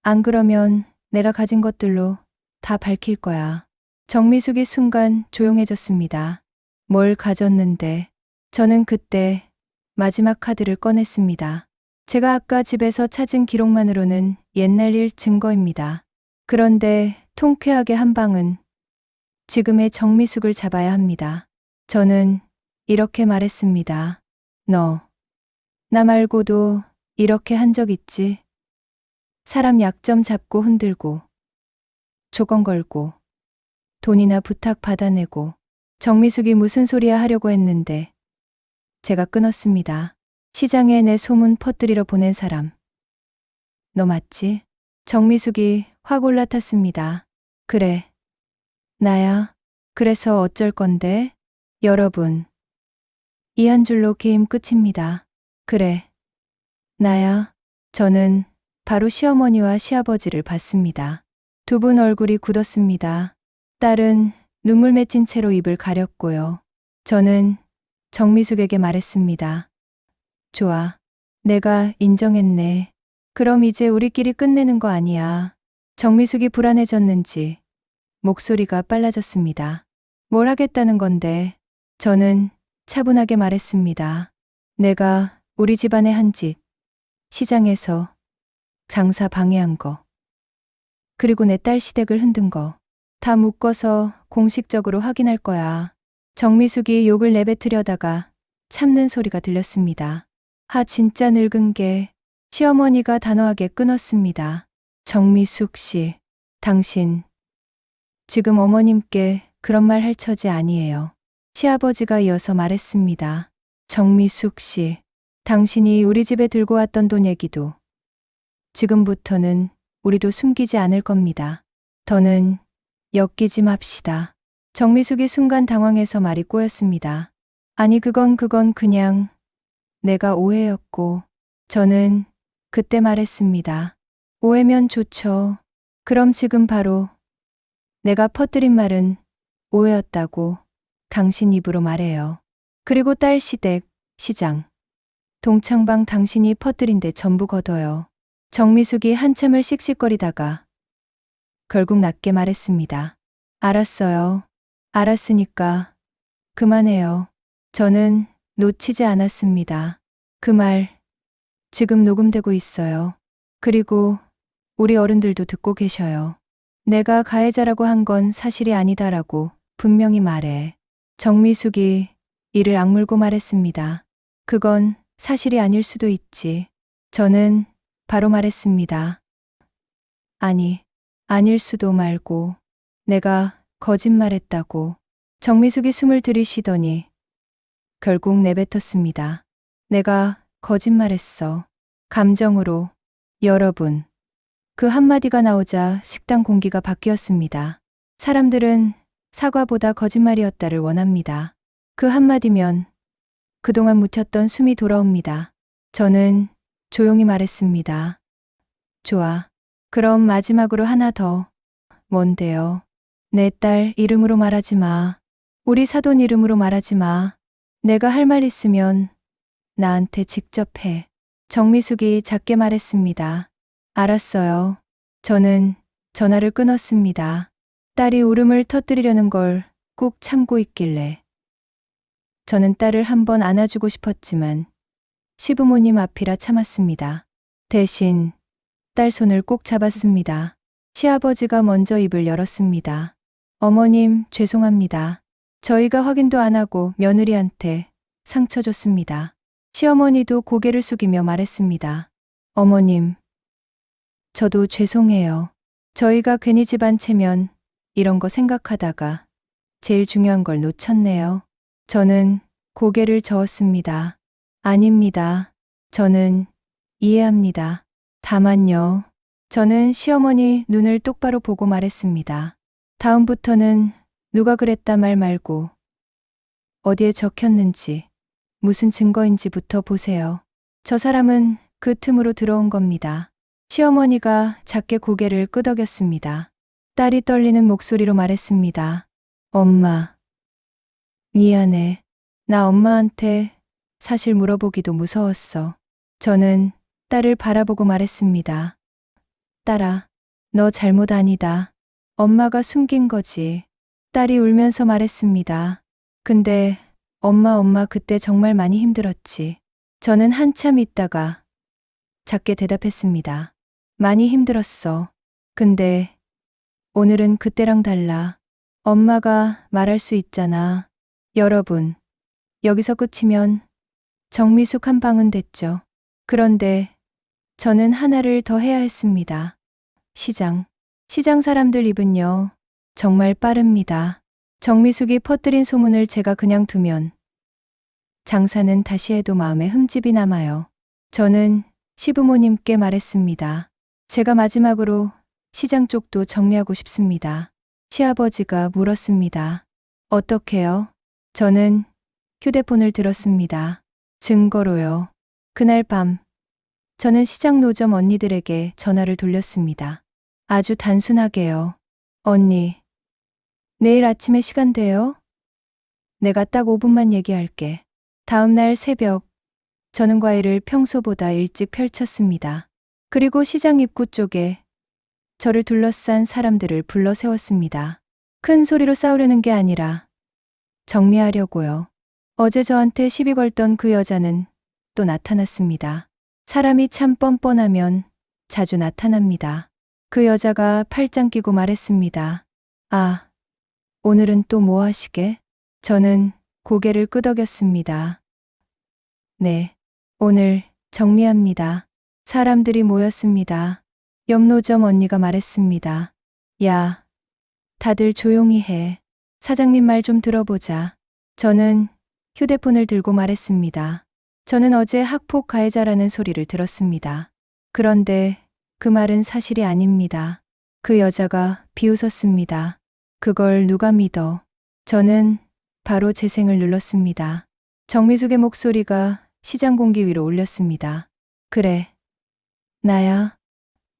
안 그러면 내가 가진 것들로 다 밝힐 거야. 정미숙이 순간 조용해졌습니다. 뭘 가졌는데. 저는 그때 마지막 카드를 꺼냈습니다. 제가 아까 집에서 찾은 기록만으로는 옛날 일 증거입니다. 그런데 통쾌하게 한 방은 지금의 정미숙을 잡아야 합니다. 저는 이렇게 말했습니다. 너, 나 말고도 이렇게 한 적 있지? 사람 약점 잡고 흔들고, 조건 걸고, 돈이나 부탁 받아내고, 정미숙이 무슨 소리야 하려고 했는데, 제가 끊었습니다. 시장에 내 소문 퍼뜨리러 보낸 사람. 너 맞지? 정미숙이 확 올라탔습니다. 그래. 나야. 그래서 어쩔 건데? 여러분. 이 한 줄로 게임 끝입니다. 그래. 나야. 저는 바로 시어머니와 시아버지를 봤습니다. 두 분 얼굴이 굳었습니다. 딸은 눈물 맺힌 채로 입을 가렸고요. 저는 정미숙에게 말했습니다. 좋아. 내가 인정했네. 그럼 이제 우리끼리 끝내는 거 아니야. 정미숙이 불안해졌는지 목소리가 빨라졌습니다. 뭘 하겠다는 건데. 저는 차분하게 말했습니다. 내가 우리 집안에 한 짓, 시장에서 장사 방해한 거, 그리고 내 딸 시댁을 흔든 거, 다 묶어서 공식적으로 확인할 거야. 정미숙이 욕을 내뱉으려다가 참는 소리가 들렸습니다. 진짜 늙은 게. 시어머니가 단호하게 끊었습니다. 정미숙 씨, 당신 지금 어머님께 그런 말 할 처지 아니에요. 시아버지가 이어서 말했습니다. 정미숙 씨, 당신이 우리 집에 들고 왔던 돈 얘기도 지금부터는 우리도 숨기지 않을 겁니다. 더는 엮이지 맙시다. 정미숙이 순간 당황해서 말이 꼬였습니다. 아니 그건 그냥 내가 오해였고. 저는 그때 말했습니다. 오해면 좋죠. 그럼 지금 바로 내가 퍼뜨린 말은 오해였다고 당신 입으로 말해요. 그리고 딸 시댁, 시장, 동창방 당신이 퍼뜨린 데 전부 걷어요. 정미숙이 한참을 씩씩거리다가 결국 낮게 말했습니다. 알았어요. 알았으니까 그만해요. 저는 놓치지 않았습니다. 그 말 지금 녹음되고 있어요. 그리고 우리 어른들도 듣고 계셔요. 내가 가해자라고 한 건 사실이 아니다라고 분명히 말해. 정미숙이 이를 악물고 말했습니다. 그건 사실이 아닐 수도 있지. 저는 바로 말했습니다. 아니, 아닐 수도 말고 내가 거짓말했다고. 정미숙이 숨을 들이쉬더니 결국 내뱉었습니다. 내가 거짓말했어. 감정으로. 여러분. 그 한마디가 나오자 식당 공기가 바뀌었습니다. 사람들은 사과보다 거짓말이었다를 원합니다. 그 한마디면 그동안 묻혔던 숨이 돌아옵니다. 저는 조용히 말했습니다. 좋아. 그럼 마지막으로 하나 더. 뭔데요? 내 딸 이름으로 말하지 마. 우리 사돈 이름으로 말하지 마. 내가 할 말 있으면 나한테 직접 해. 정미숙이 작게 말했습니다. 알았어요. 저는 전화를 끊었습니다. 딸이 울음을 터뜨리려는 걸 꾹 참고 있길래. 저는 딸을 한번 안아주고 싶었지만 시부모님 앞이라 참았습니다. 대신 딸 손을 꼭 잡았습니다. 시아버지가 먼저 입을 열었습니다. 어머님, 죄송합니다. 저희가 확인도 안 하고 며느리한테 상처 줬습니다. 시어머니도 고개를 숙이며 말했습니다. 어머님, 저도 죄송해요. 저희가 괜히 집안 체면 이런 거 생각하다가 제일 중요한 걸 놓쳤네요. 저는 고개를 저었습니다. 아닙니다. 저는 이해합니다. 다만요. 저는 시어머니 눈을 똑바로 보고 말했습니다. 다음부터는 누가 그랬다 말 말고 어디에 적혔는지 무슨 증거인지부터 보세요. 저 사람은 그 틈으로 들어온 겁니다. 시어머니가 작게 고개를 끄덕였습니다. 딸이 떨리는 목소리로 말했습니다. 엄마. 미안해. 나 엄마한테 사실 물어보기도 무서웠어. 저는 딸을 바라보고 말했습니다. 딸아, 너 잘못 아니다. 엄마가 숨긴 거지. 딸이 울면서 말했습니다. 근데 엄마 그때 정말 많이 힘들었지. 저는 한참 있다가 작게 대답했습니다. 많이 힘들었어. 근데 오늘은 그때랑 달라. 엄마가 말할 수 있잖아. 여러분, 여기서 끝이면 정미숙 한 방은 됐죠. 그런데 저는 하나를 더 해야 했습니다. 시장 사람들 입은요, 정말 빠릅니다. 정미숙이 퍼뜨린 소문을 제가 그냥 두면 장사는 다시 해도 마음에 흠집이 남아요. 저는 시부모님께 말했습니다. 제가 마지막으로 시장 쪽도 정리하고 싶습니다. 시아버지가 물었습니다. 어떻게요? 저는 휴대폰을 들었습니다. 증거로요. 그날 밤 저는 시장 노점 언니들에게 전화를 돌렸습니다. 아주 단순하게요. 언니, 내일 아침에 시간 돼요? 내가 딱 5분만 얘기할게. 다음날 새벽 저는 과일을 평소보다 일찍 펼쳤습니다. 그리고 시장 입구 쪽에 저를 둘러싼 사람들을 불러 세웠습니다. 큰 소리로 싸우려는 게 아니라 정리하려고요. 어제 저한테 시비 걸던 그 여자는 또 나타났습니다. 사람이 참 뻔뻔하면 자주 나타납니다. 그 여자가 팔짱 끼고 말했습니다. 아, 오늘은 또 뭐 하시게? 저는 고개를 끄덕였습니다. 네, 오늘 정리합니다. 사람들이 모였습니다. 옆 노점 언니가 말했습니다. 야, 다들 조용히 해. 사장님 말 좀 들어보자. 저는 휴대폰을 들고 말했습니다. 저는 어제 학폭 가해자라는 소리를 들었습니다. 그런데 그 말은 사실이 아닙니다. 그 여자가 비웃었습니다. 그걸 누가 믿어? 저는 바로 재생을 눌렀습니다. 정미숙의 목소리가 시장 공기 위로 울렸습니다. 그래. 나야.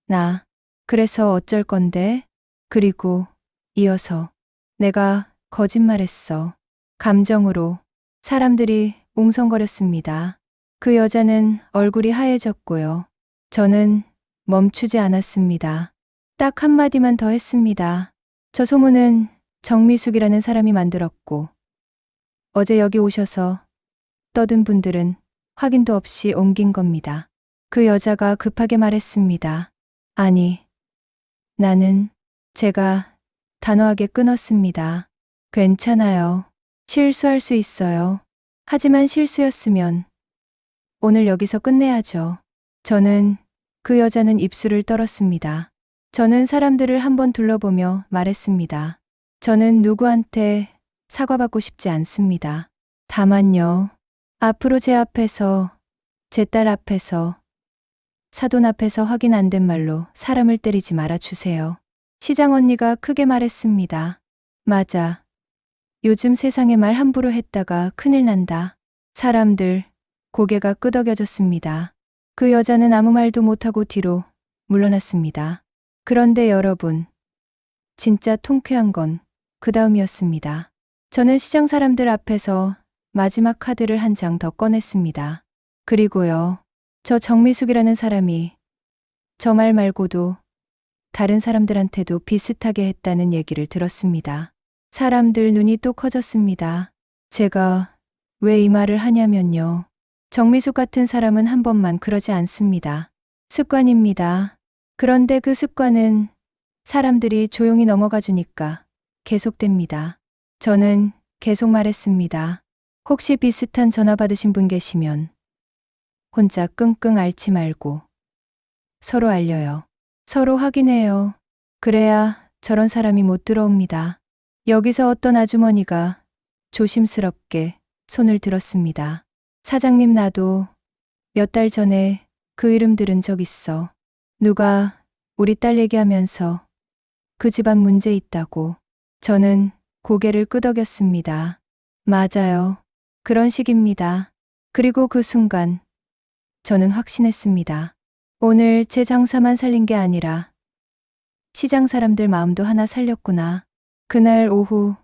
나. 그래서 어쩔 건데? 그리고 이어서 내가 거짓말했어. 감정으로. 사람들이 웅성거렸습니다. 그 여자는 얼굴이 하얘졌고요. 저는 멈추지 않았습니다. 딱 한마디만 더 했습니다. 저 소문은 정미숙이라는 사람이 만들었고 어제 여기 오셔서 떠든 분들은 확인도 없이 옮긴 겁니다. 그 여자가 급하게 말했습니다. 아니, 나는 제가 단호하게 끊었습니다. 괜찮아요. 실수할 수 있어요. 하지만 실수였으면 오늘 여기서 끝내야죠. 저는 그 여자는 입술을 떨었습니다. 저는 사람들을 한번 둘러보며 말했습니다. 저는 누구한테 사과받고 싶지 않습니다. 다만요. 앞으로 제 앞에서, 제 딸 앞에서, 사돈 앞에서 확인 안 된 말로 사람을 때리지 말아주세요. 시장 언니가 크게 말했습니다. 맞아. 요즘 세상에 말 함부로 했다가 큰일 난다. 사람들, 고개가 끄덕여졌습니다. 그 여자는 아무 말도 못하고 뒤로 물러났습니다. 그런데 여러분, 진짜 통쾌한 건 그 다음이었습니다. 저는 시장 사람들 앞에서 마지막 카드를 한 장 더 꺼냈습니다. 그리고요, 저 정미숙이라는 사람이 저 말 말고도 다른 사람들한테도 비슷하게 했다는 얘기를 들었습니다. 사람들 눈이 또 커졌습니다. 제가 왜 이 말을 하냐면요. 정미숙 같은 사람은 한 번만 그러지 않습니다. 습관입니다. 그런데 그 습관은 사람들이 조용히 넘어가 주니까 계속됩니다. 저는 계속 말했습니다. 혹시 비슷한 전화 받으신 분 계시면 혼자 끙끙 앓지 말고 서로 알려요. 서로 확인해요. 그래야 저런 사람이 못 들어옵니다. 여기서 어떤 아주머니가 조심스럽게 손을 들었습니다. 사장님, 나도 몇 달 전에 그 이름 들은 적 있어. 누가 우리 딸 얘기하면서 그 집안 문제 있다고. 저는 고개를 끄덕였습니다. 맞아요. 그런 식입니다. 그리고 그 순간 저는 확신했습니다. 오늘 제 장사만 살린 게 아니라 시장 사람들 마음도 하나 살렸구나. 그날 오후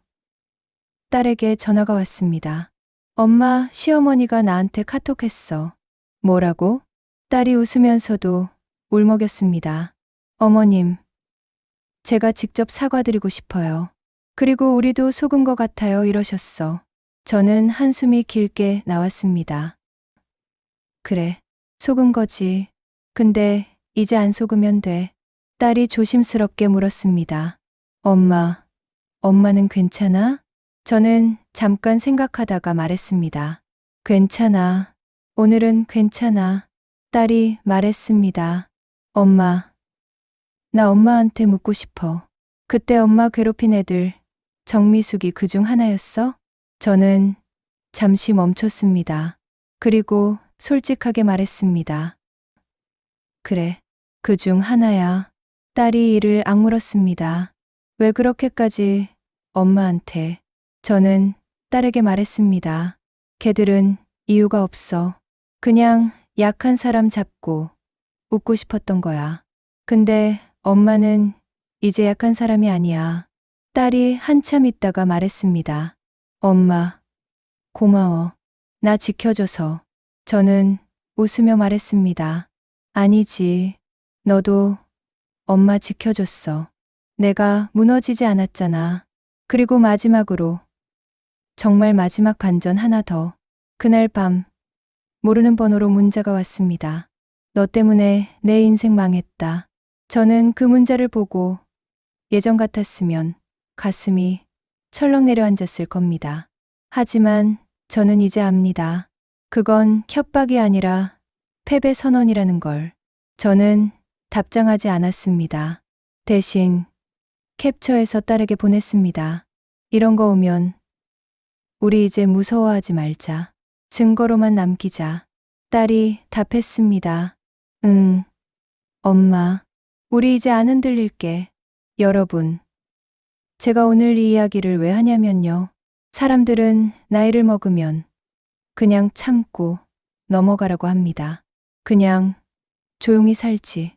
딸에게 전화가 왔습니다. 엄마, 시어머니가 나한테 카톡했어. 뭐라고? 딸이 웃으면서도 울먹였습니다. 어머님, 제가 직접 사과드리고 싶어요. 그리고 우리도 속은 것 같아요, 이러셨어. 저는 한숨이 길게 나왔습니다. 그래, 속은 거지. 근데 이제 안 속으면 돼. 딸이 조심스럽게 물었습니다. 엄마는 괜찮아? 저는 잠깐 생각하다가 말했습니다. 괜찮아. 오늘은 괜찮아. 딸이 말했습니다. 엄마, 나 엄마한테 묻고 싶어. 그때 엄마 괴롭힌 애들, 정미숙이 그중 하나였어? 저는 잠시 멈췄습니다. 그리고 솔직하게 말했습니다. 그래, 그중 하나야. 딸이 이를 악물었습니다. 왜 그렇게까지 엄마한테? 저는 딸에게 말했습니다. 걔들은 이유가 없어. 그냥 약한 사람 잡고 웃고 싶었던 거야. 근데 엄마는 이제 약한 사람이 아니야. 딸이 한참 있다가 말했습니다. 엄마, 고마워. 나 지켜줘서. 저는 웃으며 말했습니다. 아니지. 너도 엄마 지켜줬어. 내가 무너지지 않았잖아. 그리고 마지막으로, 정말 마지막 반전 하나 더. 그날 밤, 모르는 번호로 문자가 왔습니다. 너 때문에 내 인생 망했다. 저는 그 문자를 보고 예전 같았으면 가슴이 철렁 내려앉았을 겁니다. 하지만 저는 이제 압니다. 그건 협박이 아니라 패배 선언이라는 걸. 저는 답장하지 않았습니다. 대신 캡처해서 딸에게 보냈습니다. 이런 거 오면 우리 이제 무서워하지 말자. 증거로만 남기자. 딸이 답했습니다. 응, 엄마. 우리 이제 안 흔들릴게. 여러분, 제가 오늘 이 이야기를 왜 하냐면요. 사람들은 나이를 먹으면 그냥 참고 넘어가라고 합니다. 그냥 조용히 살지.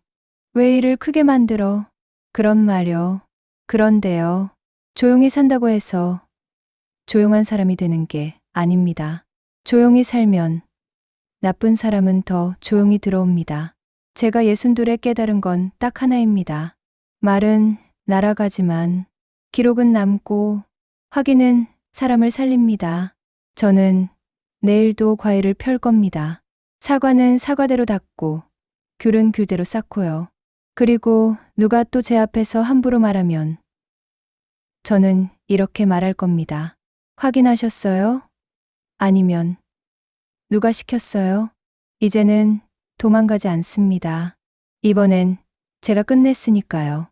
왜 일을 크게 만들어? 그런 말요. 그런데요. 조용히 산다고 해서 조용한 사람이 되는 게 아닙니다. 조용히 살면 나쁜 사람은 더 조용히 들어옵니다. 제가 62에 깨달은 건 딱 하나입니다. 말은 날아가지만 기록은 남고 확인은 사람을 살립니다. 저는 내일도 과일을 펼 겁니다. 사과는 사과대로 닦고 귤은 귤대로 쌓고요. 그리고 누가 또 제 앞에서 함부로 말하면 저는 이렇게 말할 겁니다. 확인하셨어요? 아니면 누가 시켰어요? 이제는 도망가지 않습니다. 이번엔 제가 끝냈으니까요.